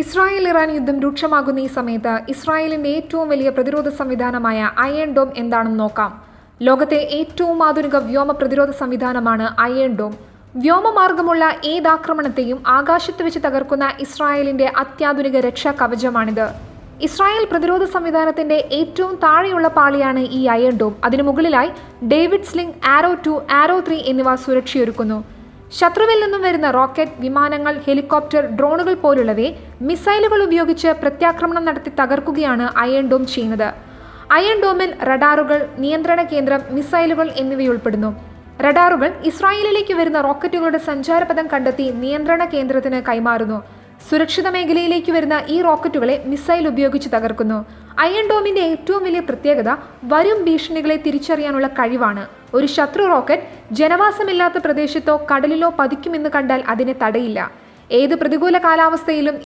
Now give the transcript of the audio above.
Israel Iran യുദ്ധം രൂക്ഷമാകുന്ന ഈ സമയത്ത് ഇസ്രായേലിന്റെ ഏറ്റവും വലിയ പ്രതിരോധ സംവിധാനമായ അയൺ ഡോം എന്താണെന്ന് നോക്കാം. ലോകത്തെ ഏറ്റവും ആധുനിക വ്യോമ പ്രതിരോധ സംവിധാനമാണ് അയൺ ഡോം. വ്യോമമാർഗമുള്ള ഏതാക്രമണത്തെയും ആകാശത്ത് വെച്ച് തകർക്കുന്ന ഇസ്രായേലിന്റെ അത്യാധുനിക രക്ഷാ കവചമാണിത്. ഇസ്രായേൽ പ്രതിരോധ സംവിധാനത്തിന്റെ ഏറ്റവും താഴെയുള്ള പാളിയാണ് ഈ അയൺ ഡോം. അതിനു മുകളിലായി ഡേവിഡ് സ്ലിംഗ്, ആരോ 2, ആരോ 3 എന്നിവ സുരക്ഷയൊരുക്കുന്നു. ശത്രുവിൽ നിന്നും വരുന്ന റോക്കറ്റ്, വിമാനങ്ങൾ, ഹെലികോപ്റ്റർ, ഡ്രോണുകൾ പോലുള്ളവയെ മിസൈലുകൾ ഉപയോഗിച്ച് പ്രത്യാക്രമണം നടത്തി തകർക്കുകയാണ് അയൺ ഡോം ചെയ്യുന്നത്. അയൺ ഡോമിൽ റഡാറുകൾ, നിയന്ത്രണ കേന്ദ്രം, മിസൈലുകൾ എന്നിവയുൾപ്പെടുന്നു. റഡാറുകൾ ഇസ്രായേലിലേക്ക് വരുന്ന റോക്കറ്റുകളുടെ സഞ്ചാരപഥം കണ്ടെത്തി നിയന്ത്രണ കേന്ദ്രത്തിന് കൈമാറുന്നു. സുരക്ഷിത മേഖലയിലേക്ക് വരുന്ന ഈ റോക്കറ്റുകളെ മിസൈൽ ഉപയോഗിച്ച് തകർക്കുന്നു. അയൺ ഡോമിന്റെ ഏറ്റവും വലിയ പ്രത്യേകത വരും ഭീഷണികളെ തിരിച്ചറിയാനുള്ള കഴിവാണ്. ഒരു ശത്രു റോക്കറ്റ് ജനവാസമില്ലാത്ത പ്രദേശത്തോ കടലിലോ പതിക്കുമെന്ന് കണ്ടാൽ അതിനെ തടയില്ല. ഏത് പ്രതികൂല കാലാവസ്ഥയിലും